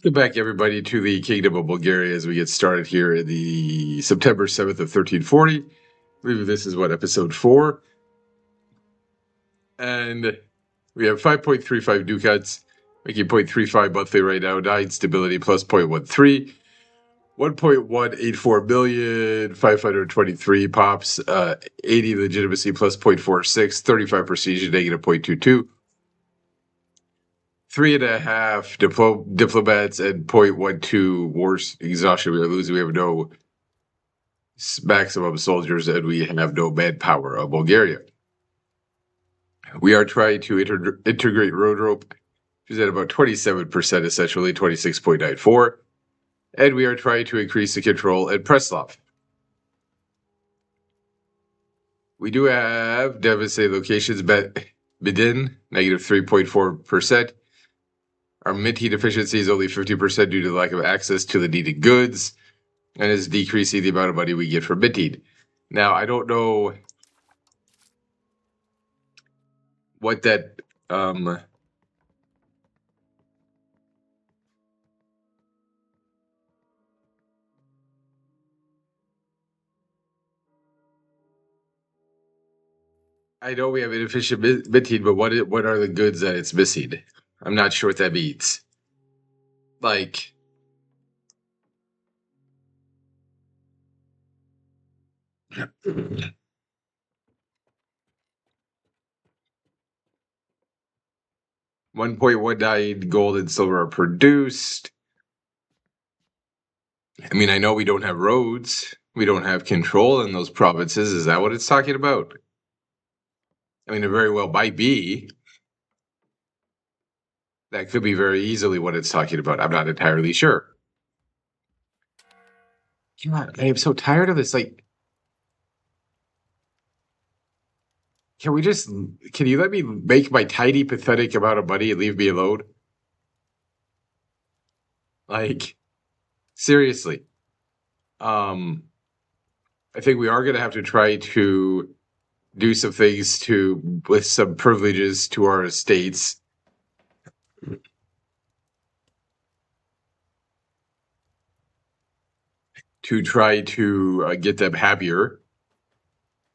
Welcome back, everybody, to the Kingdom of Bulgaria as we get started here in the September 7th of 1340. I believe this is episode 4. And we have 5.35 ducats, making 0.35 monthly right now, 9 stability plus 0.13, 1.184 million, 523 pops, 80 legitimacy plus 0.46, 35 prestige, negative 0.22. 3.5 diplomats and 0.12 wars exhaustion. We are losing. We have no maximum soldiers and we have no manpower of Bulgaria. We are trying to integrate road rope, which is at about 27%, essentially 26.94. And we are trying to increase the control at Preslav. We do have devastated locations, Bedin, negative 3.4%. Our mint heat efficiency is only 50% due to the lack of access to the needed goods, and is decreasing the amount of money we get from mint heat. Now, I don't know what that I know we have inefficient mint heat, but what are the goods that it's missing? I'm not sure what that means. Like, $1.19 gold and silver are produced. I mean, I know we don't have roads. We don't have control in those provinces. Is that what it's talking about? I mean, it very well might be. That could be very easily what it's talking about. I'm not entirely sure. God, I am so tired of this. Like, can you let me make my tiny, pathetic amount of money and leave me alone? Like, seriously. I think we are going to have to try to do some things with some privileges to our estates. To try to get them happier.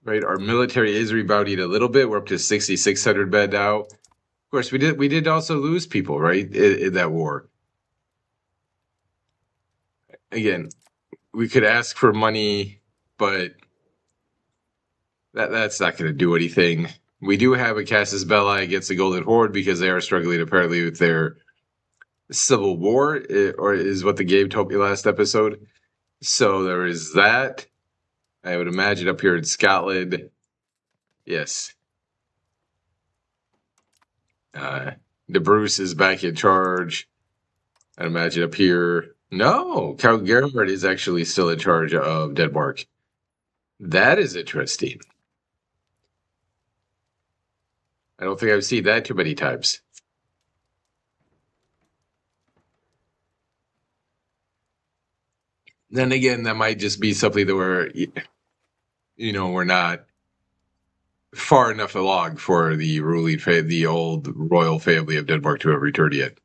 Right, our military is rebounding a little bit. We're up to 6,600 men now. Of course, we did also lose people, right, in that war. Again, we could ask for money, but that's not going to do anything. We do have a Casus Belli against the Golden Horde because they are struggling apparently with their civil war, or is what the game told me last episode. So there is that. I would imagine up here in Scotland, yes. De Bruce is back in charge. I'd imagine up here. No, Count Gerhard is actually still in charge of Denmark. That is interesting. I don't think I've seen that too many times. Then again, that might just be something that we're not far enough along for the old royal family of Denmark to have returned yet.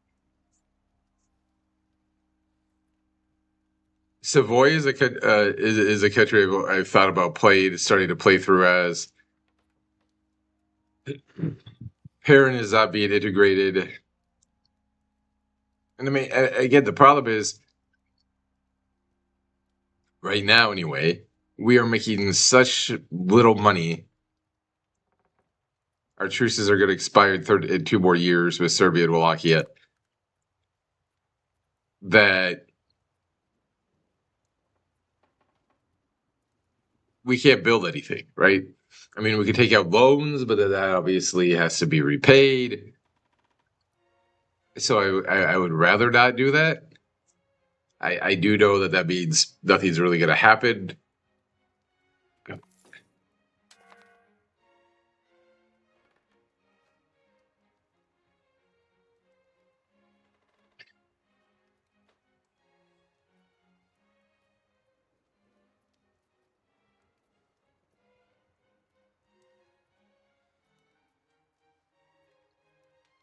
Savoy is a country I've thought about starting to play through as. Perrin is not being integrated. And I mean, again, the problem is, right now anyway, we are making such little money. Our truces are going to expire in 2 more years with Serbia and Wallachia. That we can't build anything, right? I mean, we can take out loans, but that obviously has to be repaid. So I would rather not do that. I do know that means nothing's really going to happen.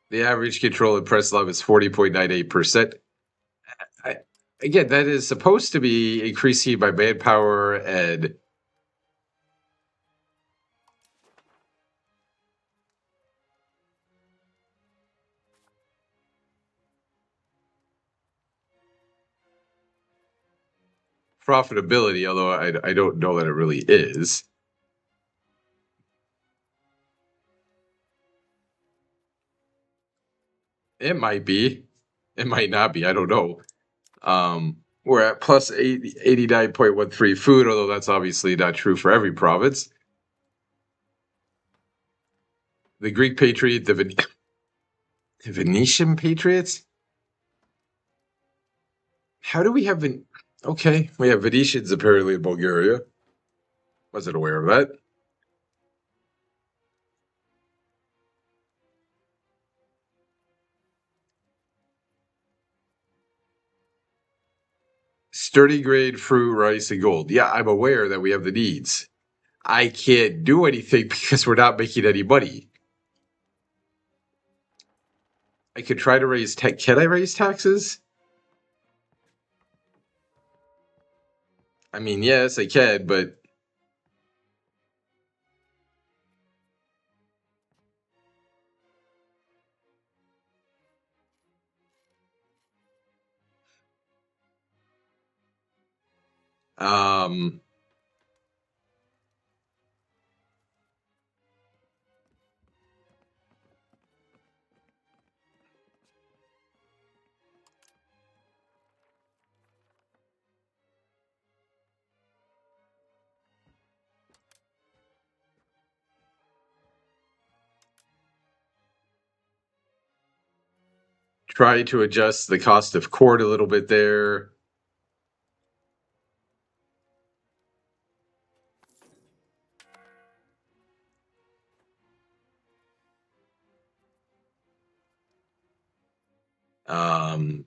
The average control in Preslav is 40.98%. again, that is supposed to be increasing by manpower and profitability, although I don't know that it really is. It might be. It might not be. I don't know. We're at plus 89.13 food, although that's obviously not true for every province. The Greek Patriot, the Venetian Patriots? How do we have okay, we have Venetians apparently in Bulgaria. Wasn't aware of that. Sturdy grade fruit, rice, and gold. Yeah, I'm aware that we have the needs. I can't do anything because we're not making any money. I could try to raise Can I raise taxes? I mean, yes, I can, but um, try to adjust the cost of court a little bit there. Um,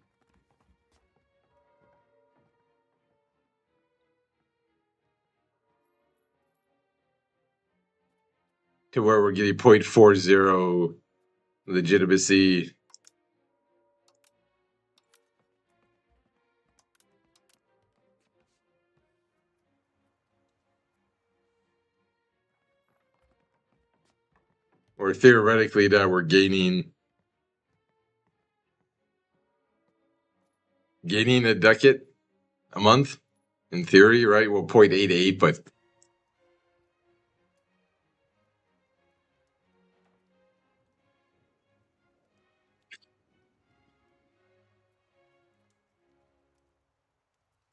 to where we're getting 0.40 legitimacy. Or theoretically now we're gaining a ducat a month in theory, right? Well, 0.88, but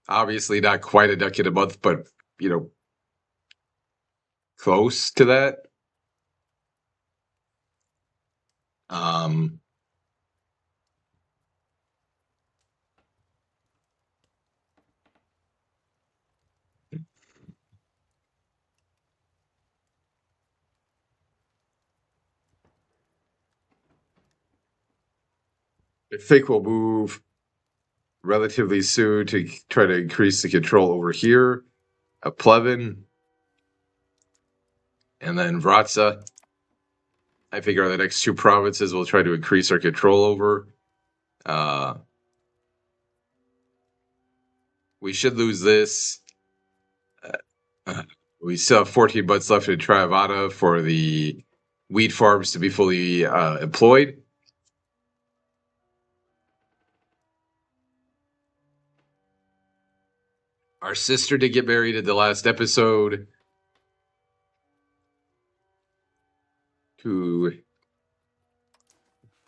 obviously not quite a ducat a month, but you know, close to that. Um, I think we'll move relatively soon to try to increase the control over here. A Plevin, and then Vratsa. I figure are the next two provinces we'll try to increase our control over. We should lose this. We still have 14 months left in Triavada for the wheat farms to be fully employed. Our sister did get married in the last episode to.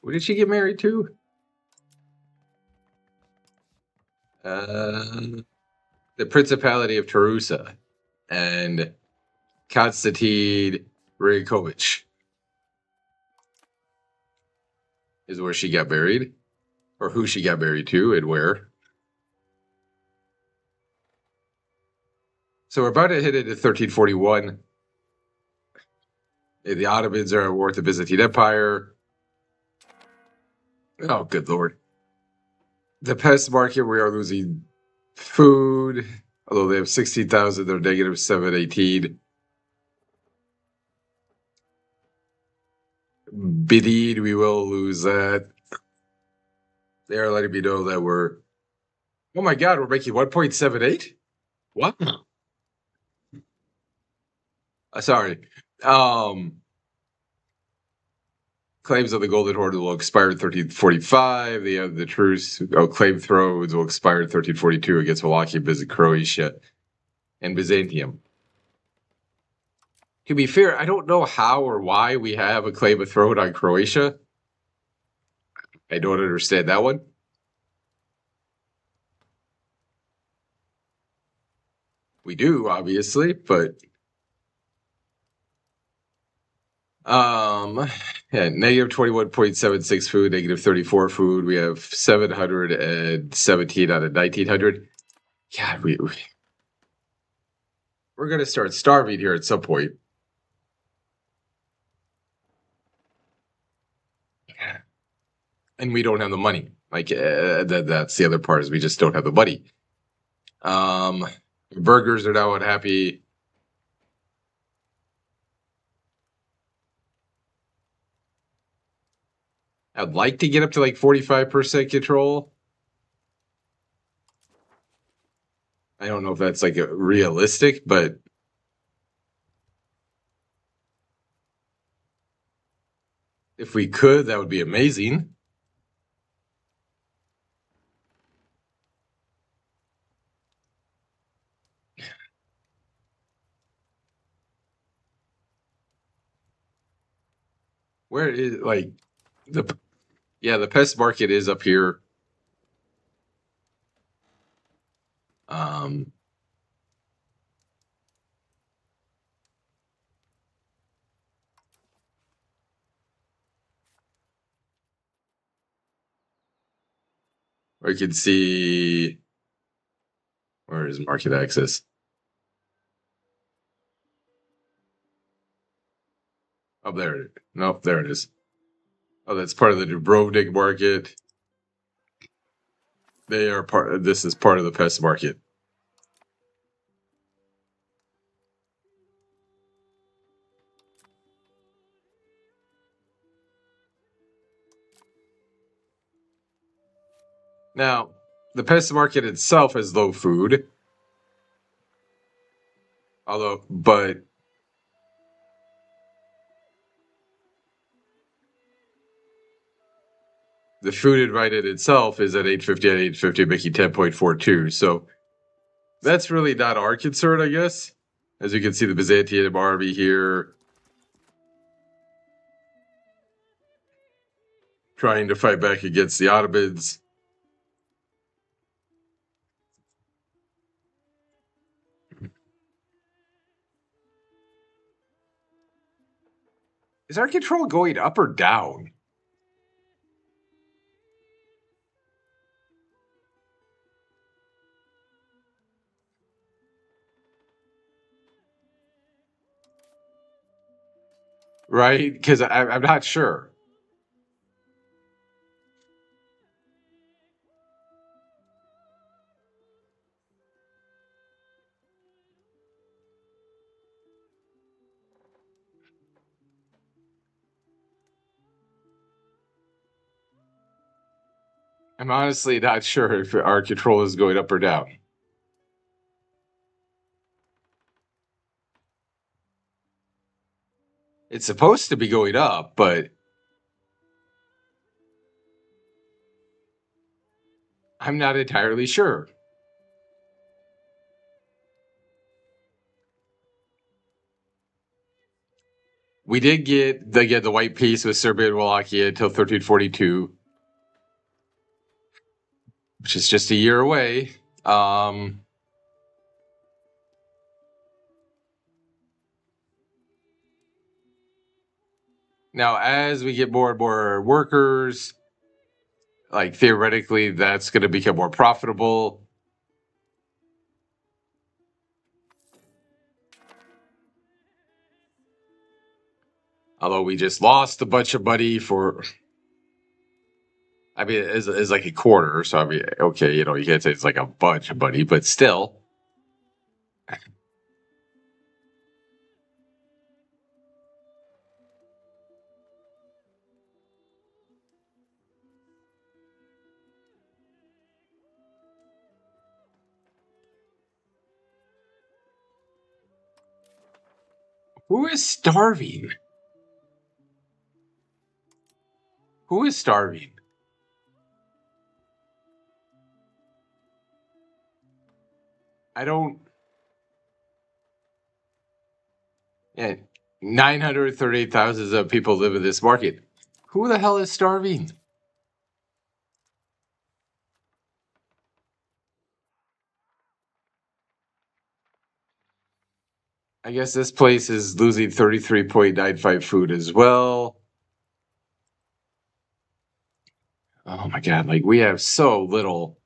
What did she get married to? The Principality of Tarusa and Konstantin Rinkovich is where she got married, or who she got married to, and where. So we're about to hit into 1341. The Ottomans are at war with the Byzantine Empire. Oh, good lord. The pest market, we are losing food, although they have 16,000, they're negative 718. Bidid, we will lose that. They are letting me know that we're Oh my God, we're making 1.78? What? Sorry. Um, Claims of the Golden Horde will expire in 1345. The truce, claim thrones will expire in 1342 against Wallachia, Croatia, and Byzantium. To be fair, I don't know how or why we have a claim of throne on Croatia. I don't understand that one. We do, obviously, but yeah, negative 21.76 food, negative 34 food. We have 717 out of 1900. God, we're gonna start starving here at some point. And we don't have the money. Like that's the other part, is we just don't have the money. Burgers are now unhappy. I'd like to get up to like 45% control. I don't know if that's like realistic, but if we could, that would be amazing. Where is like the the pest market is up here. Um, I can see, where is market access? Oh, there. Nope, there it is. Oh, that's part of the Dubrovnik market. They are part. This is part of the pest market. Now, the pest market itself has low food, but the food invited itself is at 850 and 850, making 10.42. So that's really not our concern, I guess. As you can see, the Byzantium army here trying to fight back against the Ottomans. Is our control going up or down? Right? Because I'm not sure. I'm honestly not sure if our control is going up or down. It's supposed to be going up, but I'm not entirely sure. We did get the white peace with Serbia and Wallachia until 1342, which is just a year away. Now, as we get more and more workers, like theoretically, that's going to become more profitable. Although we just lost a bunch of money for, I mean, it's like a quarter. So, I mean, okay, you can't say it's like a bunch of money, but still. Who is starving? Who is starving? I don't. Yeah, 938,000 of people live in this market. Who the hell is starving? I guess this place is losing 33.95 food as well. Oh my god, like we have so little.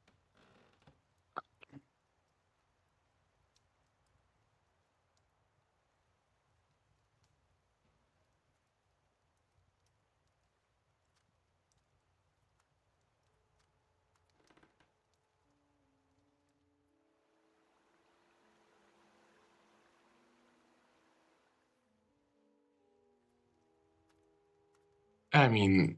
I mean,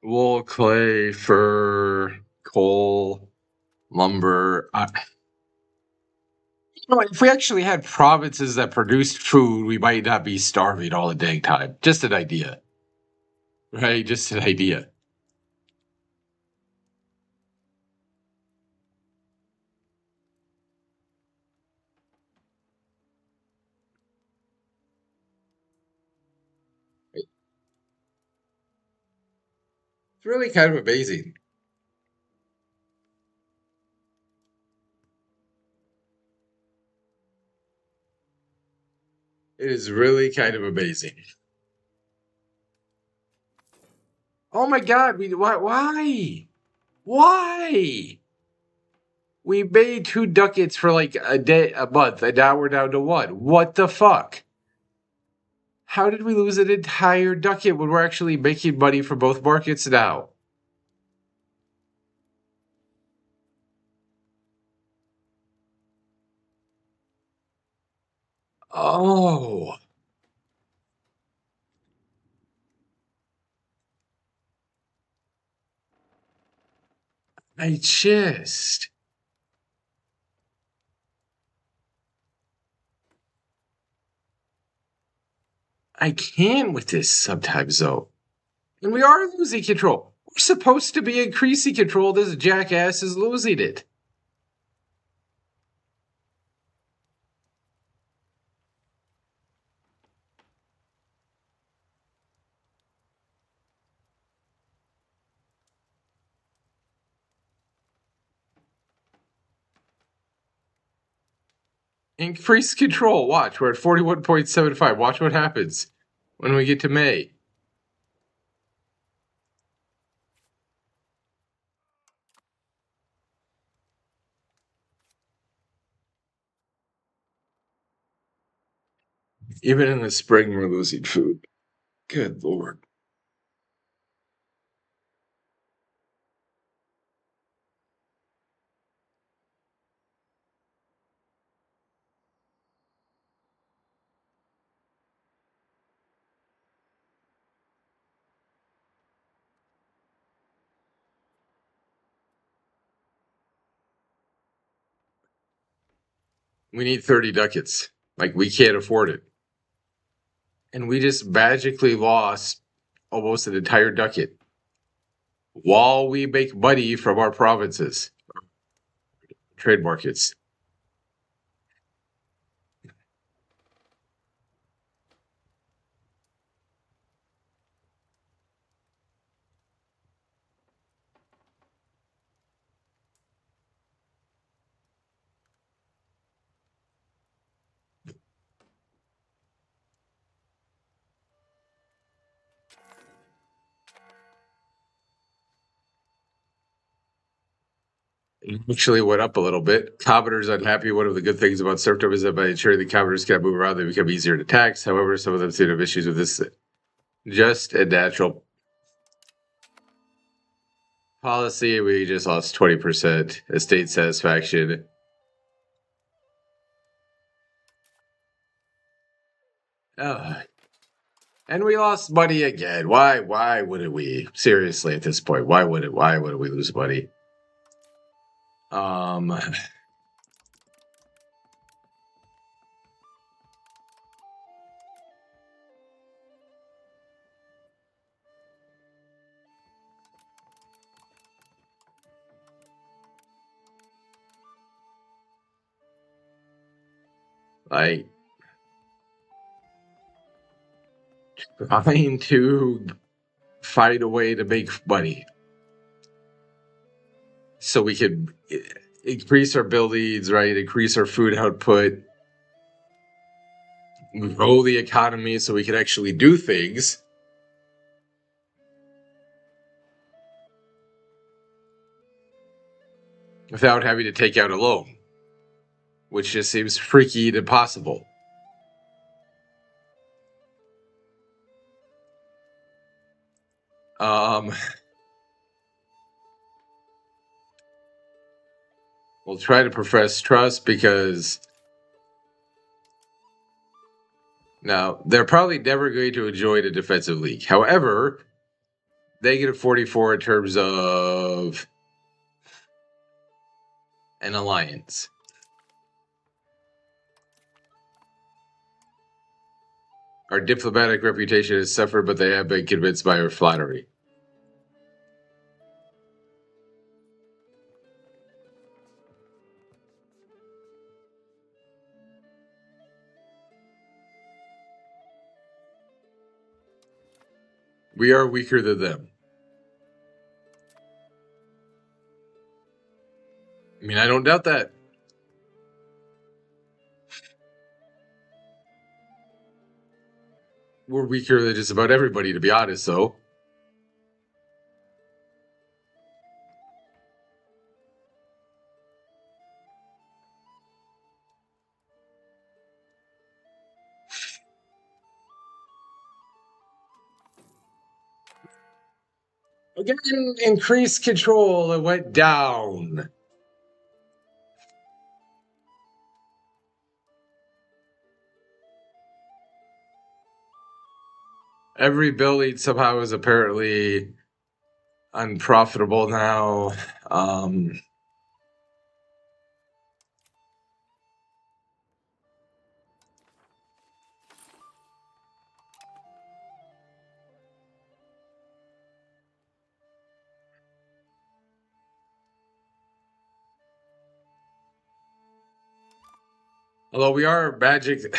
wool, clay, fur, coal, lumber. If we actually had provinces that produced food, we might not be starving all the dang time. Just an idea, right? Just an idea. It's really kind of amazing. It is really kind of amazing. Oh my god, why why? Why? We made 2 ducats for like a day, a month, and now we're down to one. What the fuck? How did we lose an entire ducat when we're actually making money for both markets now? Oh, I just. I can with this sometimes, though. And we are losing control. We're supposed to be increasing control. This jackass is losing it. Increase control. Watch, we're at 41.75. Watch what happens when we get to May. Even in the spring, we're losing food. Good lord. We need 30 ducats. Like, we can't afford it. And we just magically lost almost an entire ducat while we make money from our provinces, trade markets. It actually went up a little bit. Commoners unhappy. One of the good things about serfdom is that by ensuring the commoners can move around, they become easier to tax. However, some of them seem to have issues with this just and natural policy. We just lost 20% estate satisfaction. Uh, And we lost money again. Why wouldn't we? Seriously, at this point, why wouldn't we lose money? Like trying to find a way to make money so we could increase our buildings, right? Increase our food output, grow the economy so we could actually do things. Without having to take out a loan, which just seems freaky and impossible. We'll try to profess trust because now they're probably never going to enjoy the defensive league. However, -44 in terms of an alliance. Our diplomatic reputation has suffered, but they have been convinced by our flattery. We are weaker than them. I mean, I don't doubt that. We're weaker than just about everybody, to be honest, though. Again, increased control. It went down. Every building somehow is apparently unprofitable now. Although we are magic.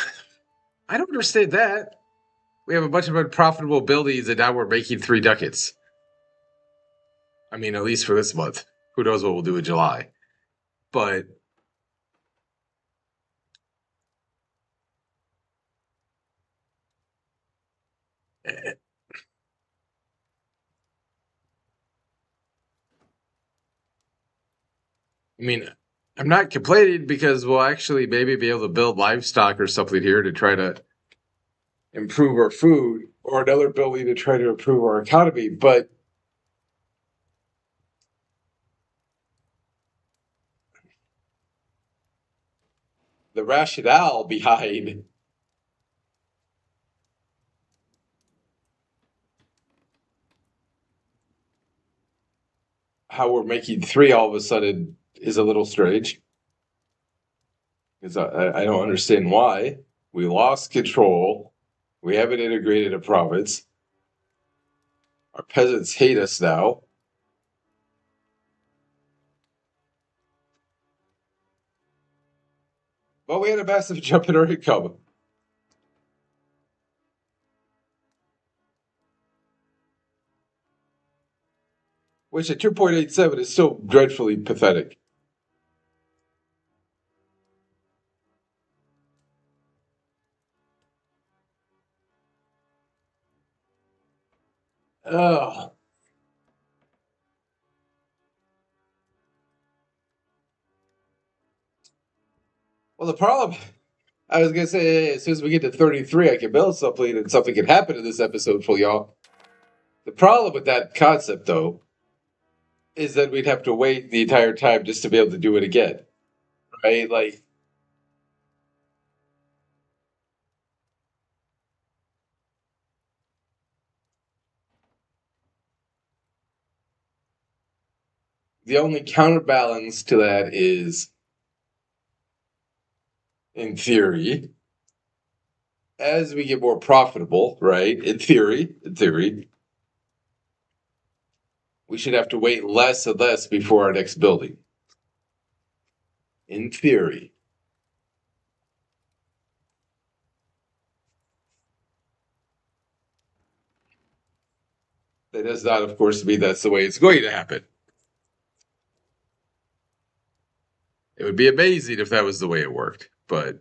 I don't understand that. We have a bunch of unprofitable buildings and now we're making 3 ducats. I mean, at least for this month. Who knows what we'll do in July. But I mean, I'm not complaining because we'll actually maybe be able to build livestock or something here to try to improve our food, or another building to try to improve our economy. But the rationale behind how we're making 3 all of a sudden is a little strange. Because I don't understand why. We lost control. We haven't integrated a province. Our peasants hate us now. But we had a massive jump in our income. Which at 2.87 is still dreadfully pathetic. Ugh. Well, the problem, I was gonna say, as soon as we get to 33, I can build something and something can happen in this episode for y'all. The problem with that concept, though, is that we'd have to wait the entire time just to be able to do it again, right? Like, The only counterbalance to that is, in theory, as we get more profitable, right? In theory, we should have to wait less and less before our next building. In theory. That does not, of course, mean that's the way it's going to happen. It would be amazing if that was the way it worked, but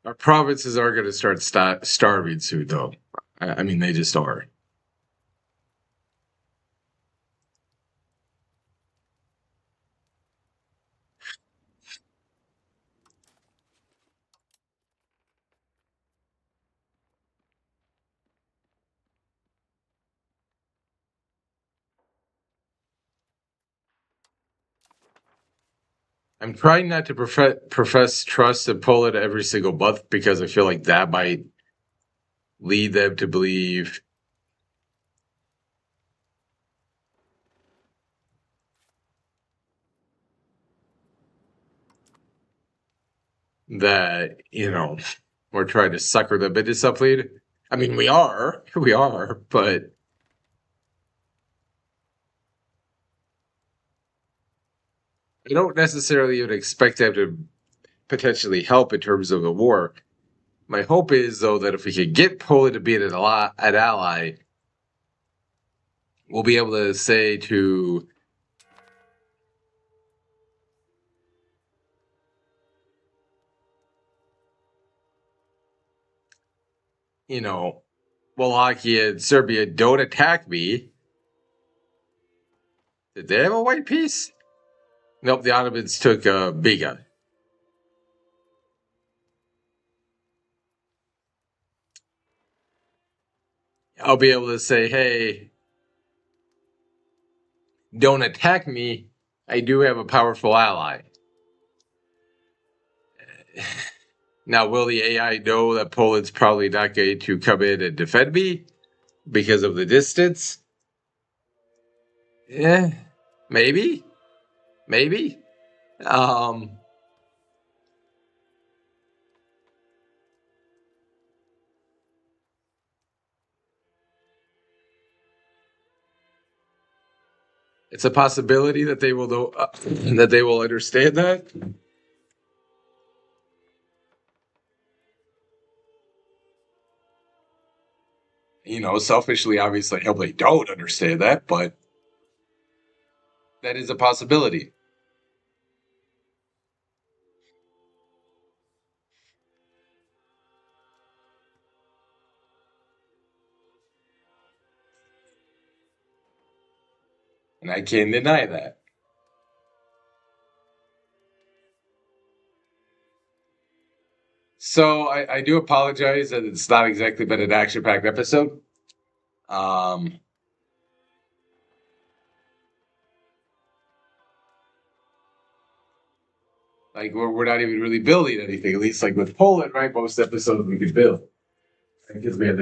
our provinces are going to start starving soon, though. I mean, they just are. I'm trying not to profess trust in Poland every single month because I feel like that might lead them to believe that, we're trying to sucker them into something. I mean, we are, but I don't necessarily even expect them to potentially help in terms of the war. My hope is, though, that if we could get Poland to be an ally, we'll be able to say to, Wallachia and Serbia, don't attack me. Did they have a white piece? Nope, the Ottomans took Biga. I'll be able to say, hey, don't attack me. I do have a powerful ally. Now, will the AI know that Poland's probably not going to come in and defend me because of the distance? Yeah, maybe. Maybe. Um, it's a possibility that they will know, that they will understand that. Selfishly, obviously, I hope they don't understand that, but that is a possibility. And I can't deny that. So I do apologize that it's not exactly been an action-packed episode. Um, like we're not even really building anything. At least like with Poland, right? Most episodes we could build because we had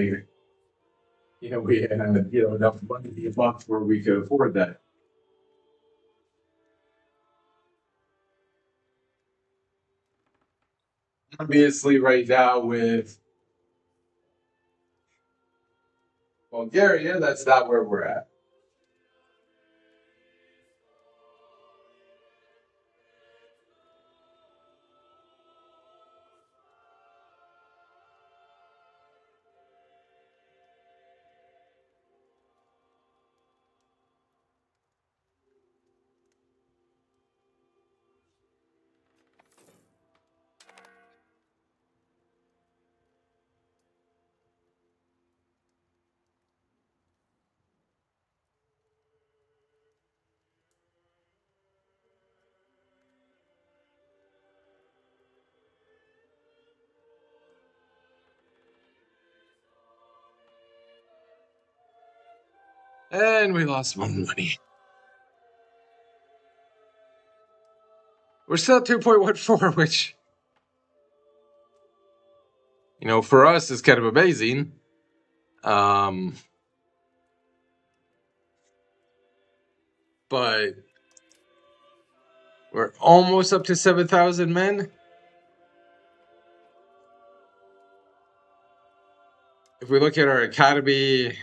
enough money a month where we could afford that. Obviously, right now with Bulgaria, that's not where we're at. And we lost more money. We're still at 2.14, which, for us is kind of amazing. But we're almost up to 7,000 men. If we look at our economy,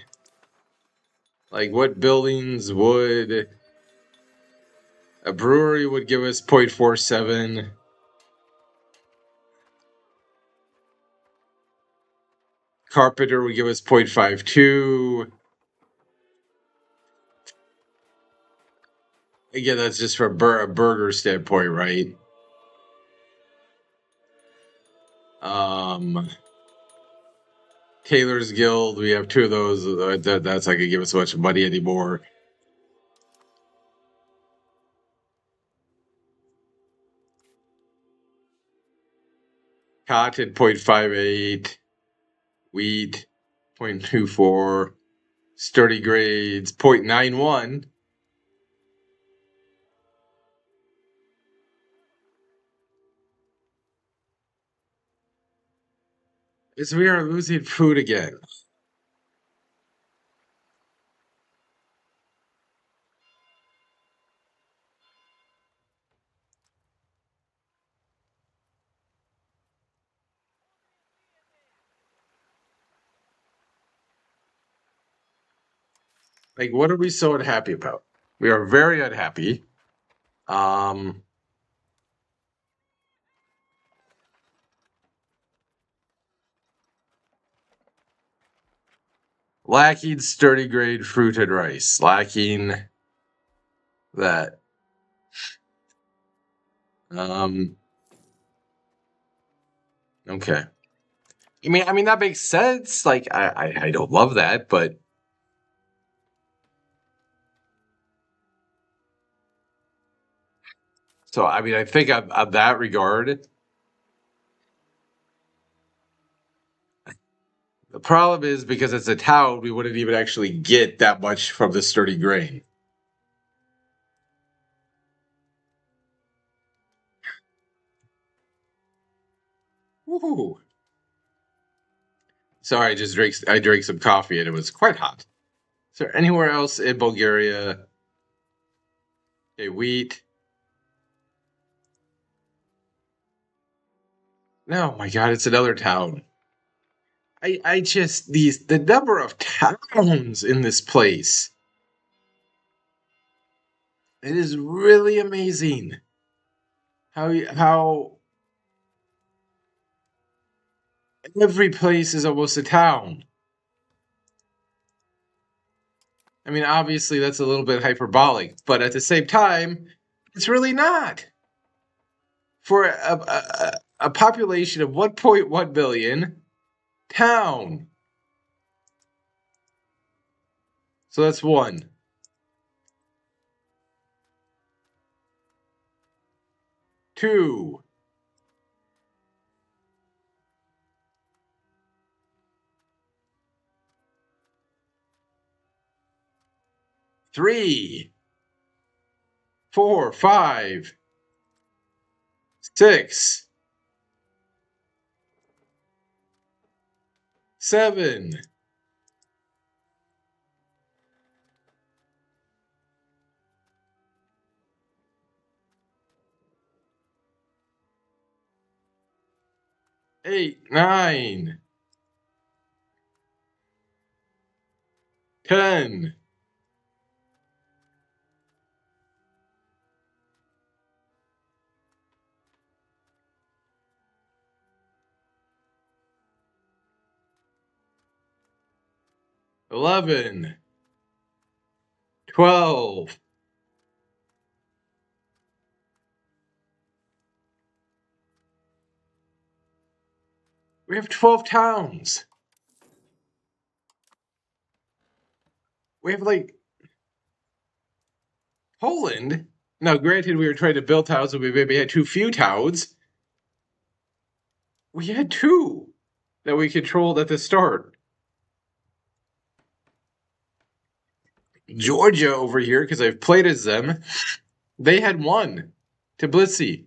like what buildings would a brewery would give us 0.47. Carpenter would give us 0.52. Again, that's just from a burger standpoint, right? Taylor's Guild, we have two of those. That's not gonna give us much money anymore. Cotton 0.58, wheat 0.24, sturdy grades 0.91. Is we are losing food again. Like, what are we so unhappy about? We are very unhappy. Lacking sturdy grade fruit and rice. Lacking that. Okay. I mean that makes sense. Like I don't love that, but so I mean I think on that regard, the problem is because it's a town, we wouldn't even actually get that much from the sturdy grain. Woohoo! Sorry, I drank some coffee and it was quite hot. Is there anywhere else in Bulgaria? Okay, wheat. No, my God, it's another town. I just the number of towns in this place. It is really amazing how every place is almost a town. I mean, obviously that's a little bit hyperbolic, but at the same time, it's really not. For a population of 1.1 billion, town. So that's one. Two. Three. Four. Five. Six. Seven. Eight. Nine. 10. 11. 12. We have 12 towns. We have like Poland. Now, granted, we were trying to build towns and we maybe had too few towns. We had two that we controlled at the start. Georgia over here, because I've played as them, they had one. Tbilisi.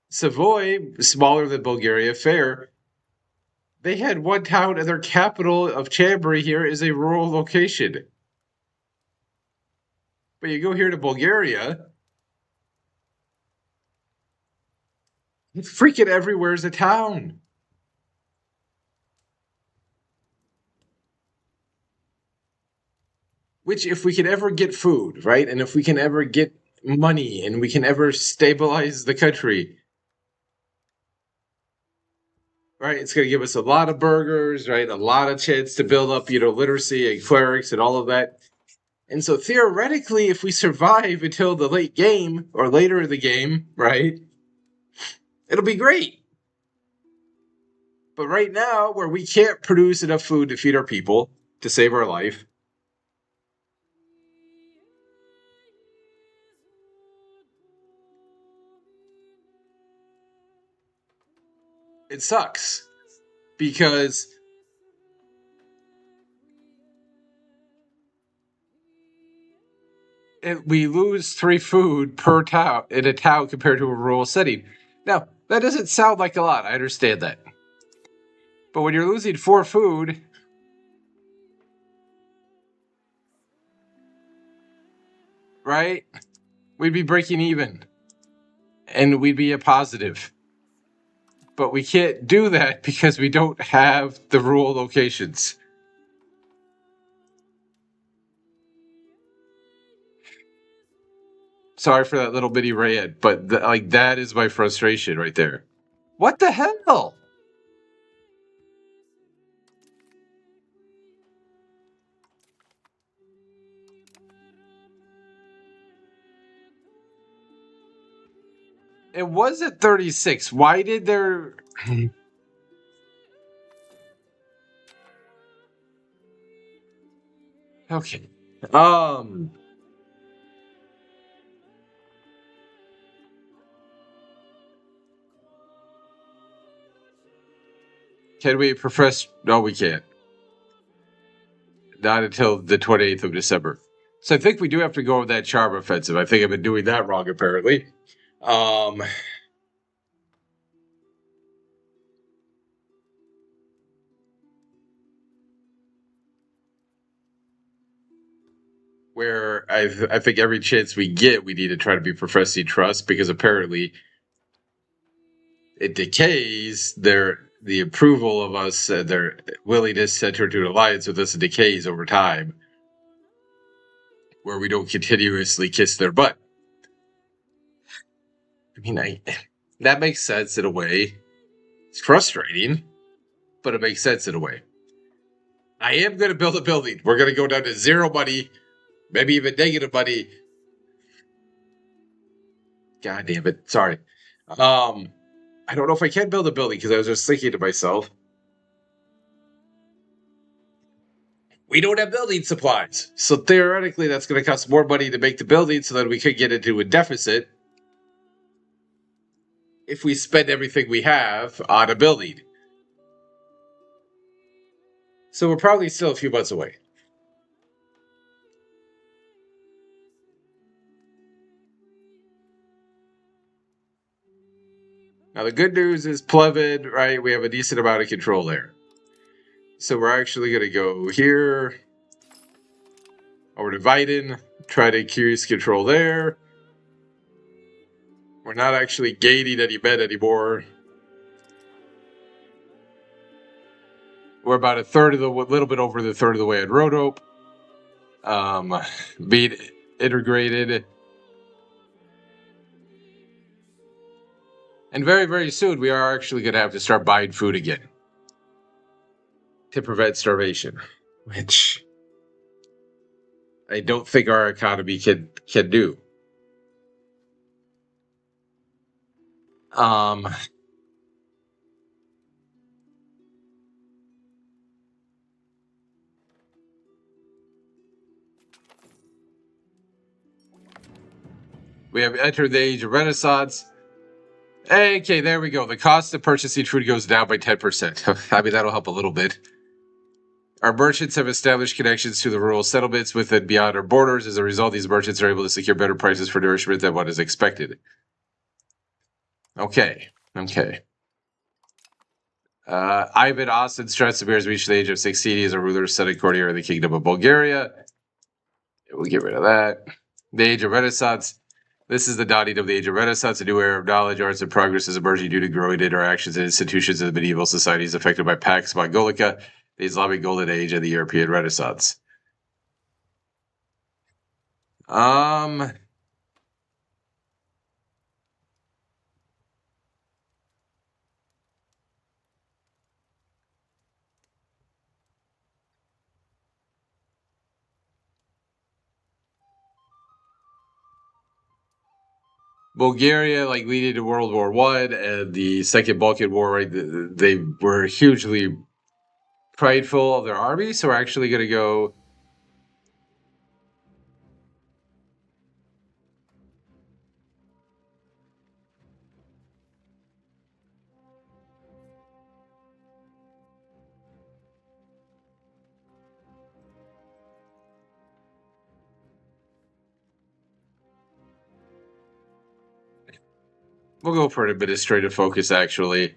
Savoy, smaller than Bulgaria, fair. They had one town, and their capital of Chambry here is a rural location. But you go here to Bulgaria, freaking everywhere is a town. Which, if we can ever get food, right, and if we can ever get money, and we can ever stabilize the country, right, it's going to give us a lot of burgers, right, a lot of chance to build up, literacy and clerics and all of that. And so theoretically, if we survive until the late game or later in the game, right, it'll be great. But right now, where we can't produce enough food to feed our people to save our life, it sucks because we lose 3 food per town in a town compared to a rural setting. Now, that doesn't sound like a lot. I understand that. But when you're losing 4 food, right, we'd be breaking even. And we'd be a positive. But we can't do that because we don't have the rural locations. Sorry for that little bitty rant, but that is my frustration right there. What the hell? It was at 36. Why did there... Okay. Can we profess... No, we can't. Not until the 28th of December. So I think we do have to go with that charm offensive. I think I've been doing that wrong, apparently. Where I think every chance we get, we need to try to be professing trust, because apparently it decays the approval of us, their willingness to enter into an alliance with us decays over time, where we don't continuously kiss their butt. I mean, that makes sense in a way. It's frustrating, but it makes sense in a way. I am going to build a building. We're going to go down to 0 money, maybe even negative money. God damn it. Sorry. I don't know if I can build a building, because I was just thinking to myself, we don't have building supplies. So theoretically, that's going to cost more money to make the building so that we could get into a deficit if we spend everything we have on a building. So we're probably still a few months away. Now, the good news is Plevin, right? We have a decent amount of control there. So we're actually going to go here over to Viden, try to increase control there. We're not actually gaining any men anymore. We're about little bit over the third of the way at Rodope. Being integrated. And very, very soon, we are actually going to have to start buying food again to prevent starvation, which I don't think our economy can do. We have entered the age of Renaissance. Okay, there we go. The cost of purchasing food goes down by 10%. I mean, that'll help a little bit. Our merchants have established connections to the rural settlements with and beyond our borders. As a result, these merchants are able to secure better prices for nourishment than what is expected. Okay. Ivan Austin Strasimir has reached the age of 16. He is a ruler, Senate courtier in the Kingdom of Bulgaria. We'll get rid of that. The Age of Renaissance. This is the dawning of the Age of Renaissance. A new era of knowledge, arts, and progress is emerging due to growing interactions and institutions of the medieval societies affected by Pax Mongolica, the Islamic Golden Age, and the European Renaissance. Bulgaria, like leading to World War I and the Second Balkan War, right? They were hugely prideful of their army, so we're actually going to go. We'll go for an administrative focus, actually.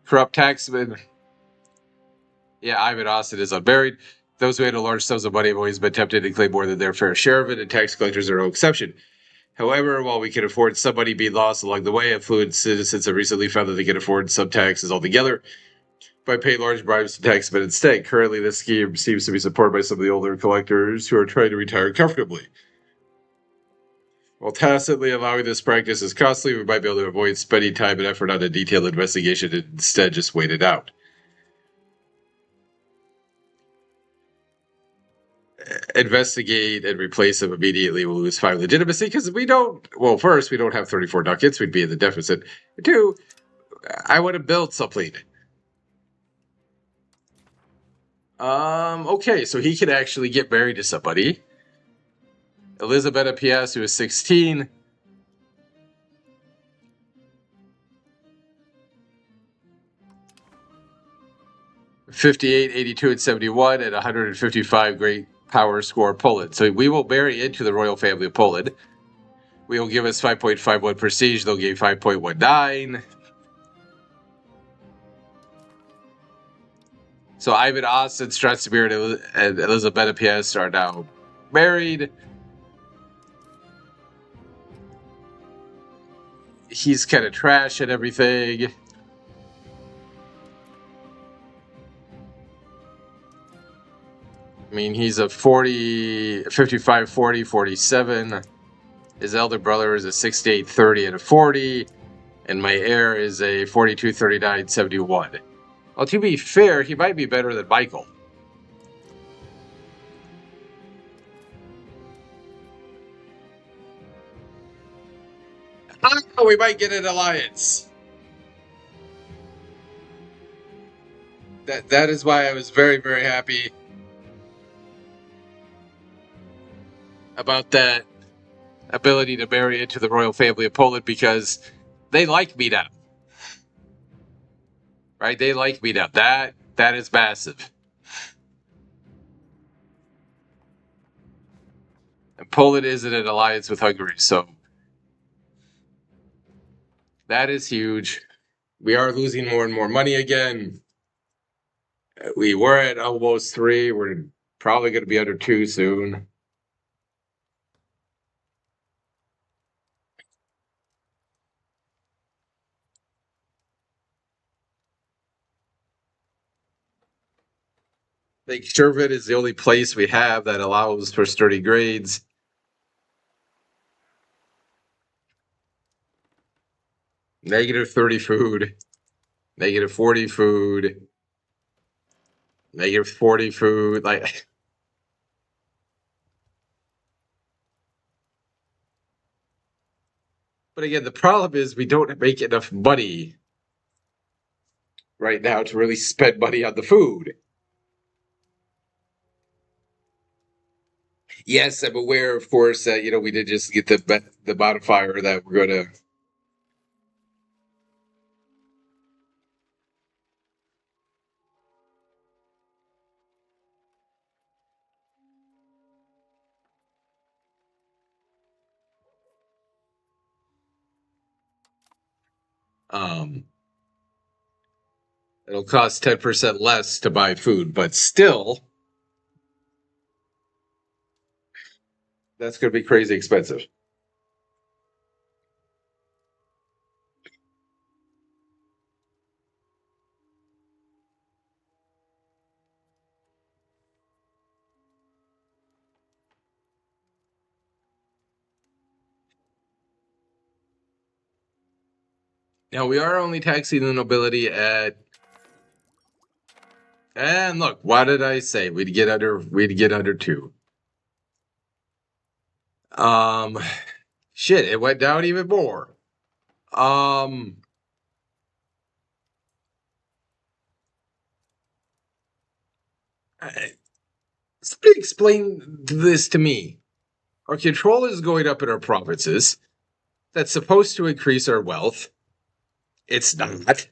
Corrupt taxman. Yeah, Ivan Austin is unmarried. Those who handle large sums of money have always been tempted to claim more than their fair share of it, and tax collectors are no exception. However, while we can afford some money being lost along the way, affluent citizens have recently found that they can afford some taxes altogether by paying large bribes to taxmen instead. Currently, this scheme seems to be supported by some of the older collectors who are trying to retire comfortably. While tacitly allowing this practice is costly, we might be able to avoid spending time and effort on a detailed investigation and instead just wait it out. Investigate and replace them immediately will lose 5 legitimacy because we don't. Well, first, we don't have 34 ducats. We'd be in the deficit. 2, I want to build something. Okay, so he can actually get married to somebody. Elizabeth P.S., who is 16. $58, 82, and 71, and 155 great power score Poland. So we will marry into the royal family of Poland. We will give us 5.51 prestige. They'll give 5.19. So Ivan Austin, Strasimir, and Elizabeth P.S. are now married. He's kind of trash at everything. I mean, he's a 55, 40, 47. His elder brother is a 68, 30, and a 40. And my heir is a 42, 39, 71. Well, to be fair, he might be better than Michael. Oh, we might get an alliance. That is why I was very, very happy about that ability to marry into the royal family of Poland, because they like me now. Right? They like me now. That is massive. And Poland is in an alliance with Hungary, so that is huge. We are losing more and more money again. We were at almost 3. We're probably going to be under 2 soon. I think Shervin is the only place we have that allows for sturdy grades. Negative 30 food. Negative 40 food. Negative 40 food. Like, but again, the problem is we don't make enough money right now to really spend money on the food. Yes, I'm aware, of course, that we did just get the modifier that we're going to. Um, it'll cost 10% less to buy food, but still, that's going to be crazy expensive. Now, we are only taxing the nobility at. And look, what did I say? We'd get under 2. Um, shit, it went down even more. Um, Somebody explain this to me. Our control is going up in our provinces. That's supposed to increase our wealth. It's not.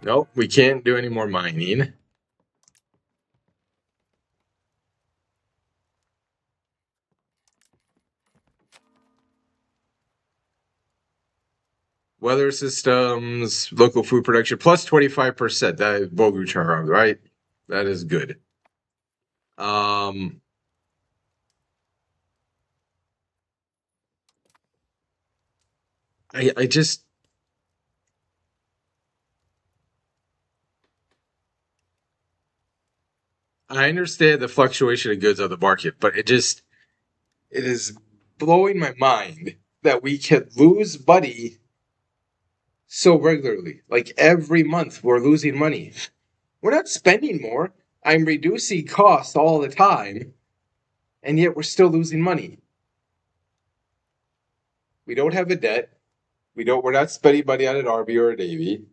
Nope, we can't do any more mining. Weather systems, local food production, plus 25%. That is Bogucharan, right? That is good. Um, I just I understand the fluctuation of goods on the market, but it is blowing my mind that we can lose money so regularly. Like every month we're losing money. We're not spending more. I'm reducing costs all the time, and yet we're still losing money. We don't have a debt. We're not spending money on an army or a navy.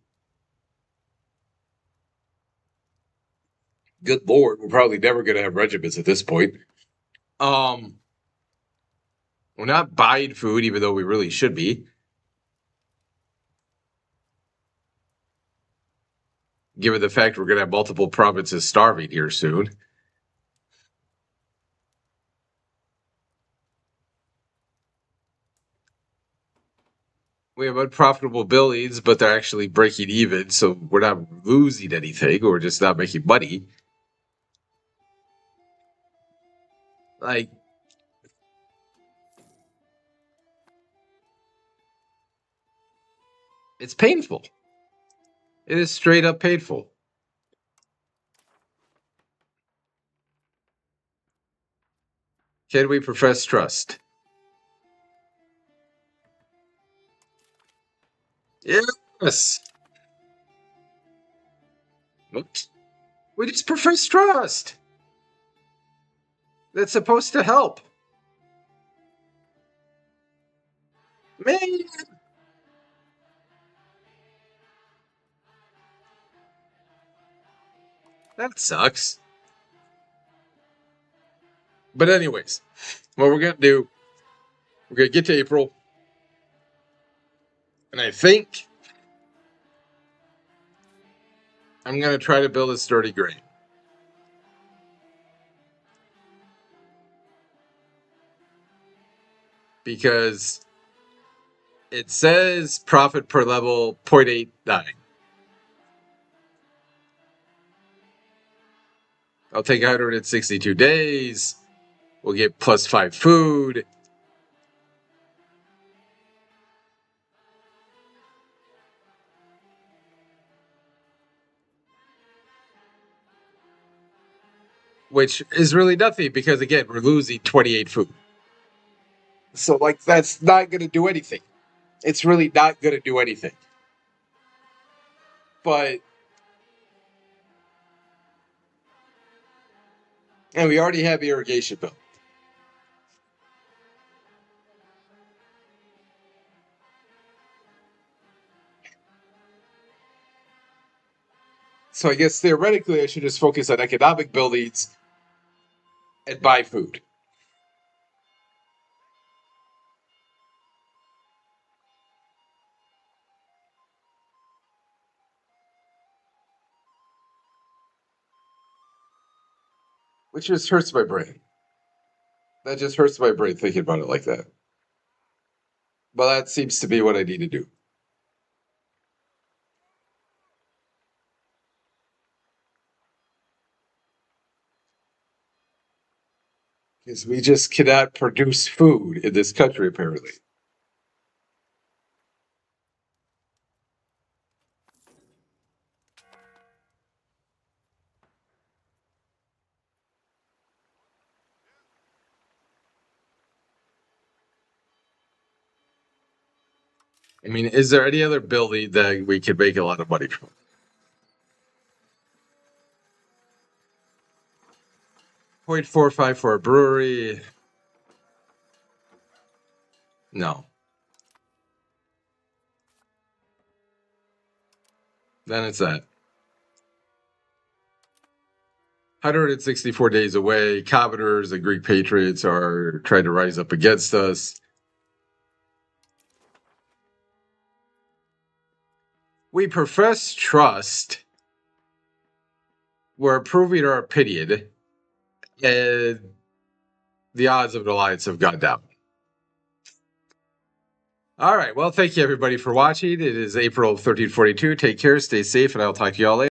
Good lord, we're probably never gonna have regiments at this point. Um we're not buying food even though we really should be. Given the fact we're gonna have multiple provinces starving here soon. We have unprofitable buildings, but they're actually breaking even, so we're not losing anything, we're just not making money. Like, it's painful. It is straight up painful. Can we profess trust? Yes. Oops. We just profess trust. That's supposed to help. Man, that sucks. But anyways, what we're gonna do, we're gonna get to April, and I think I'm gonna try to build a sturdy grain. Because it says profit per level 0.89. I'll take 162 days. We'll get +5 food. Which is really nothing because, again, we're losing 28 food. So, like, that's not going to do anything. It's really not going to do anything. But, and we already have irrigation built. So I guess theoretically I should just focus on economic buildings and buy food. which just hurts my brain. That just hurts my brain thinking about it like that. But that seems to be what I need to do. Because we just cannot produce food in this country, apparently. I mean, is there any other building that we could make a lot of money from? 0.45 for a brewery. No. Then it's that. 164 days away. Commoners, the Greek patriots, are trying to rise up against us. We profess trust. We're proving our opinion. And the odds of an alliance have gone down. All right. Well, thank you, everybody, for watching. It is April 1342. Take care. Stay safe, and I'll talk to you all later.